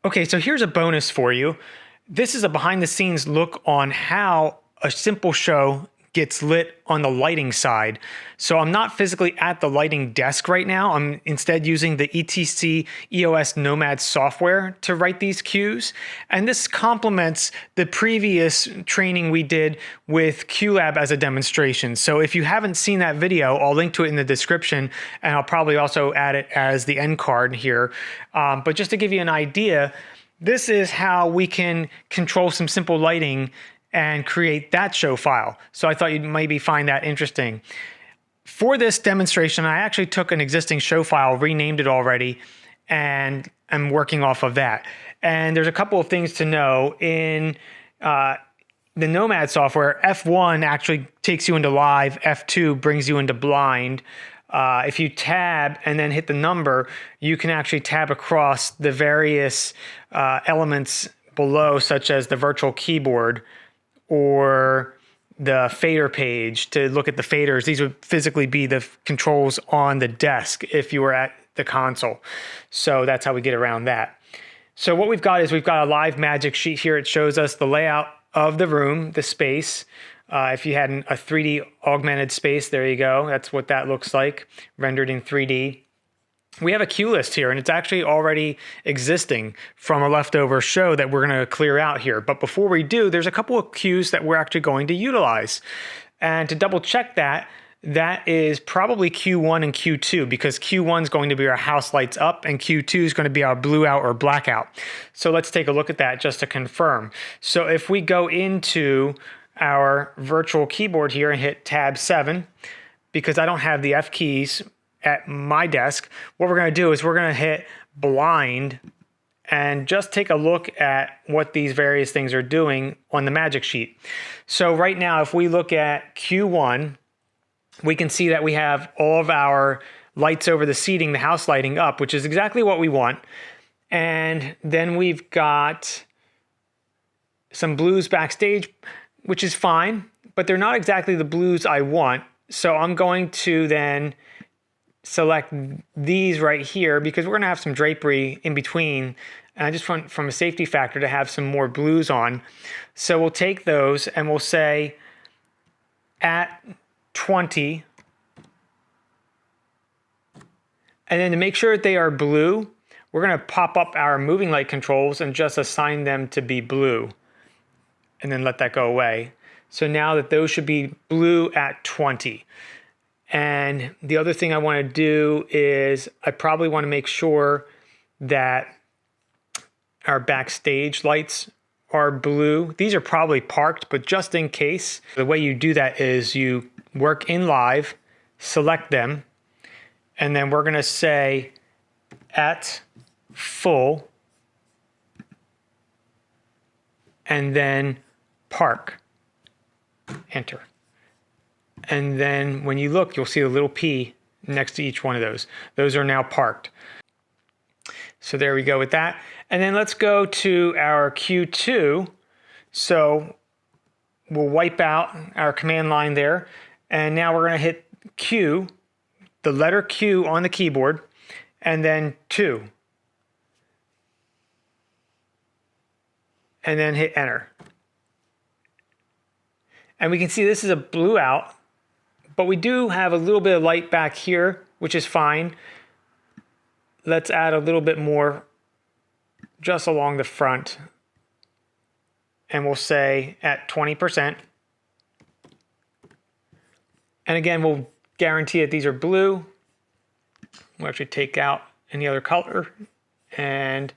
Okay, so here's a bonus for you. This is a behind the scenes look on how a simple show gets lit on the lighting side. So I'm not physically at the lighting desk right now. I'm instead using the ETC EOS Nomad software to write these cues. And this complements the previous training we did with QLab as a demonstration. So if you haven't seen that video, I'll link to it in the description, and I'll probably also add it as the end card here. But just to give you an idea, this is how we can control some simple lighting and create that show file. So I thought you'd maybe find that interesting. For this demonstration, I actually took an existing show file, renamed it already, and I'm working off of that. And there's a couple of things to know. In the Nomad software, F1 actually takes you into live, F2 brings you into blind. If you tab and then hit the number, you can actually tab across the various elements below, such as the virtual keyboard or the fader page to look at the faders. These would physically be the controls on the desk if you were at the console. So that's how we get around that. So what we've got is we've got a live magic sheet here. It shows us the layout of the room, the space. If you had a 3D augmented space, there you go. That's what that looks like, rendered in 3D. We have a cue list here, and it's actually already existing from a leftover show that we're going to clear out here. But before we do, there's a couple of cues that we're actually going to utilize. And to double check that, that is probably Q1 and Q2, because Q1 is going to be our house lights up and Q2 is going to be our blue out or blackout. So let's take a look at that just to confirm. So if we go into our virtual keyboard here and hit tab 7, because I don't have the F keys at my desk, what we're going to do is we're going to hit blind and just take a look at what these various things are doing on the magic sheet. So right now, if we look at Q1, we can see that we have all of our lights over the seating, the house lighting up, which is exactly what we want. And then we've got some blues backstage, which is fine, but they're not exactly the blues I want. So I'm going to then select these right here, because we're going to have some drapery in between, and I just want, from a safety factor, to have some more blues on. So we'll take those and we'll say at 20, and then to make sure that they are blue, we're going to pop up our moving light controls and just assign them to be blue, and then let that go away. So now that those should be blue at 20. And the other thing I want to do is I probably want to make sure that our backstage lights are blue. These are probably parked, but just in case, the way you do that is you work in live, select them, and then we're going to say at full, and then park, enter. And then when you look, you'll see a little P next to each one of those. Those are now parked. So there we go with that. And then let's go to our Q2. So we'll wipe out our command line there. And now we're going to hit Q, the letter Q on the keyboard, and then 2. And then hit enter. And we can see this is a blue out, but we do have a little bit of light back here, which is fine. Let's add a little bit more just along the front. And we'll say at 20%. And again, we'll guarantee that these are blue. We'll actually take out any other color, and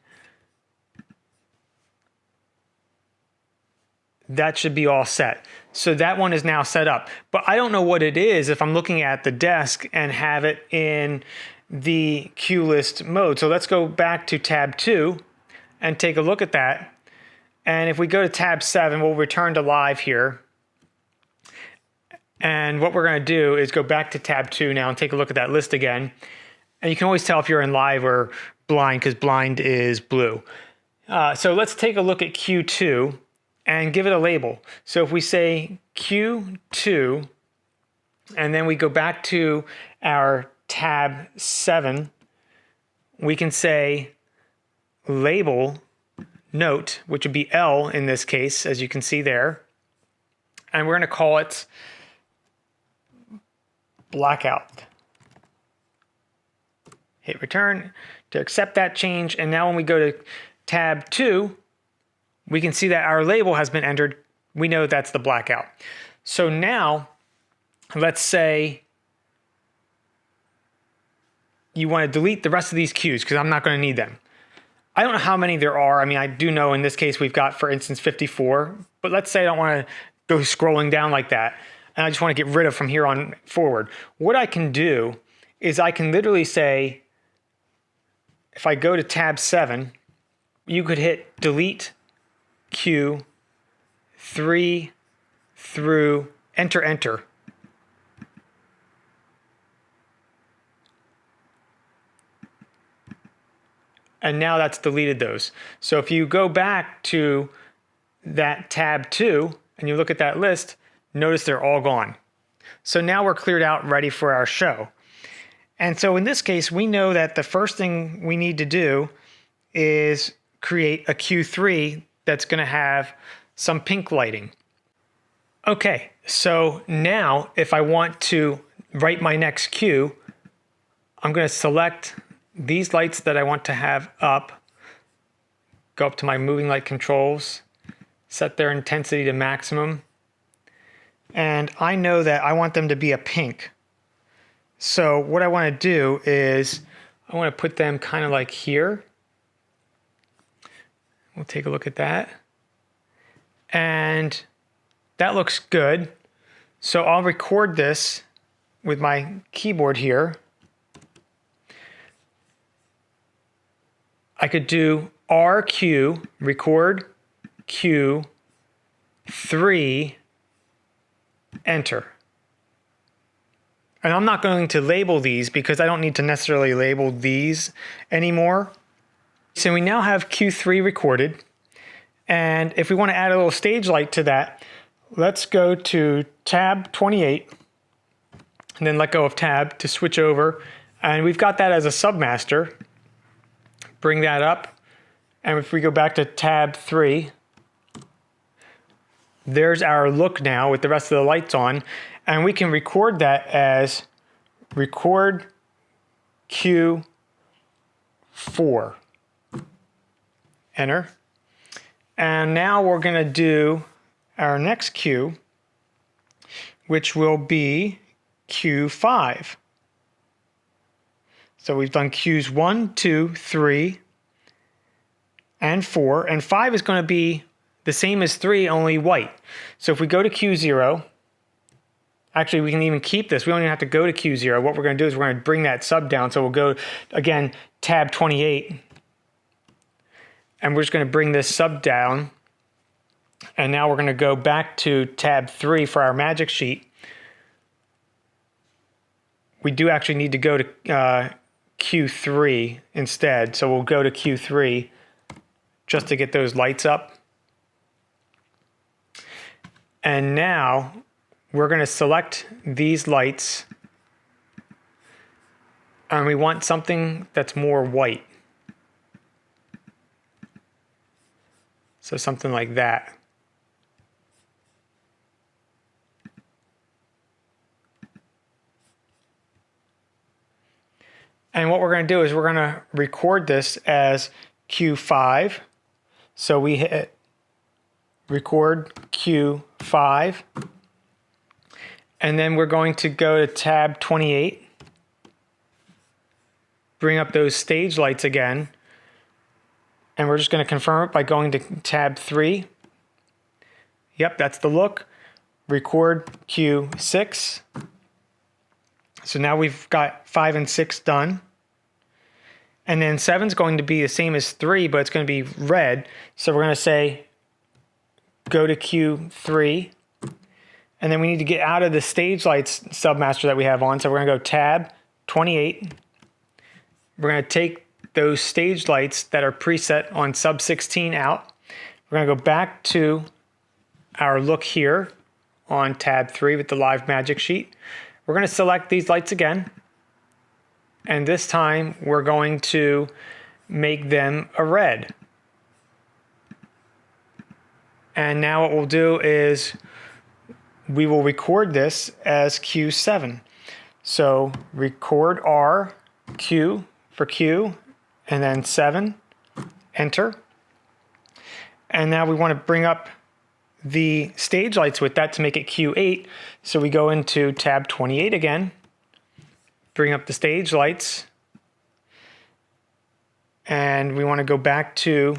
that should be all set. So that one is now set up, but I don't know what it is if I'm looking at the desk and have it in the cue list mode. So let's go back to tab 2 and take a look at that. And if we go to tab 7, we'll return to live here. And what we're going to do is go back to tab 2 now and take a look at that list again. And you can always tell if you're in live or blind, because blind is blue. So let's take a look at Q2 and give it a label. So if we say Q2, and then we go back to our tab 7, we can say label note, which would be L in this case, as you can see there. And we're going to call it blackout. Hit return to accept that change. And now when we go to tab 2, we can see that our label has been entered. We know that's the blackout. So now, let's say you want to delete the rest of these cues because I'm not going to need them. I don't know how many there are. I mean, I do know in this case we've got, for instance, 54. But let's say I don't want to go scrolling down like that, and I just want to get rid of from here on forward. What I can do is I can literally say, if I go to tab 7, you could hit delete cue 3 through enter. And now that's deleted those. So if you go back to that tab 2 and you look at that list, notice they're all gone. So now we're cleared out, ready for our show. And so in this case, we know that the first thing we need to do is create a Q3 that's going to have some pink lighting. Okay, so now if I want to write my next cue, I'm going to select these lights that I want to have up, go up to my moving light controls, set their intensity to maximum, and I know that I want them to be a pink. So what I want to do is I want to put them kind of like here. We'll take a look at that. And that looks good. So I'll record this with my keyboard here. I could do RQ, record Q 3, enter. And I'm not going to label these because I don't need to necessarily label these anymore. So we now have Q3 recorded. And if we want to add a little stage light to that, let's go to tab 28 and then let go of tab to switch over. And we've got that as a submaster. Bring that up. And if we go back to tab 3, there's our look now with the rest of the lights on. And we can record that as record Q4. Enter. And now we're going to do our next cue, which will be Q5. So we've done cues 1, 2, 3, and 4. And 5 is going to be the same as 3, only white. So if we go to Q0, actually, we can even keep this. We don't even have to go to Q0. What we're going to do is we're going to bring that sub down. So we'll go, again, tab 28. And we're just going to bring this sub down. And now we're going to go back to tab 3 for our magic sheet. We do actually need to go to Q3 instead. So we'll go to Q3 just to get those lights up. And now we're going to select these lights, and we want something that's more white. So something like that. And what we're going to do is we're going to record this as Q5. So we hit record Q5. And then we're going to go to tab 28. Bring up those stage lights again. And we're just going to confirm it by going to tab 3. Yep, that's the look. Record Q6. So now we've got 5 and 6 done. And then 7 is going to be the same as 3, but it's going to be red. So we're going to say, go to Q3. And then we need to get out of the stage lights submaster that we have on. So we're going to go tab 28. We're going to take those stage lights that are preset on sub 16 out. We're going to go back to our look here on tab 3 with the live magic sheet. We're going to select these lights again. And this time we're going to make them a red. And now what we'll do is we will record this as Q7. So record R, Q for Q, and then 7, enter. And now we want to bring up the stage lights with that to make it Q8. So we go into tab 28 again, bring up the stage lights, and we want to go back to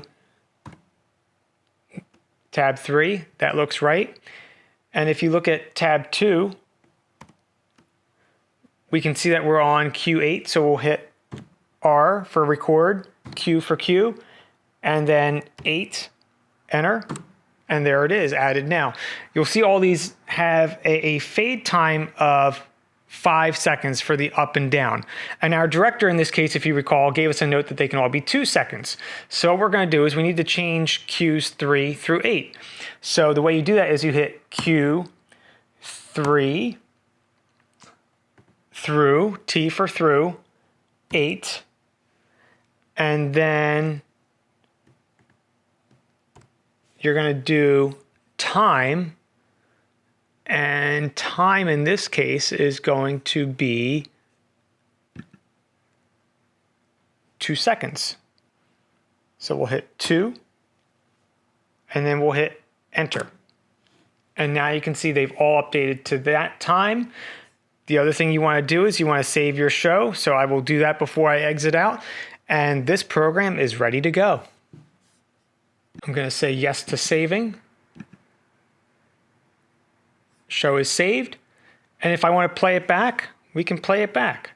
tab 3. That looks right. And if you look at tab 2, we can see that we're on Q8. So we'll hit R for record, Q for Q, and then 8, enter. And there it is, added now. You'll see all these have a fade time of 5 seconds for the up and down. And our director in this case, if you recall, gave us a note that they can all be 2 seconds. So what we're going to do is we need to change Qs 3 through 8. So the way you do that is you hit Q3 through, T for through, 8, and then you're going to do time, and time in this case is going to be 2 seconds. So we'll hit 2, and then we'll hit enter. And now you can see they've all updated to that time. The other thing you want to do is you want to save your show. So I will do that before I exit out. And this program is ready to go. I'm going to say yes to saving. Show is saved. And if I want to play it back, we can play it back.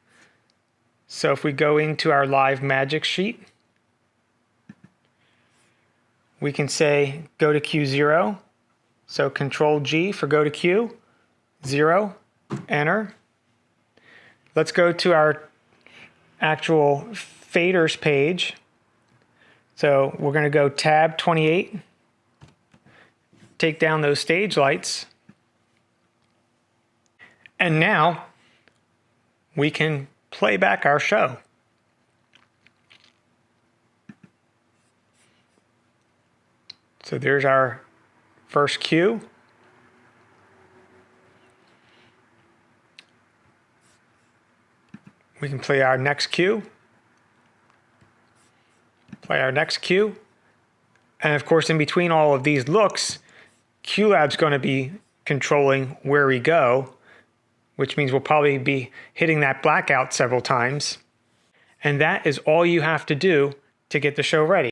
So if we go into our live magic sheet, we can say go to Q0. So Control G for go to Q, 0, enter. Let's go to our actual faders page. So we're going to go tab 28, take down those stage lights, and now we can play back our show. So there's our first cue. We can play our next cue. Play our next cue. And of course, in between all of these looks, QLab's going to be controlling where we go, which means we'll probably be hitting that blackout several times. And that is all you have to do to get the show ready.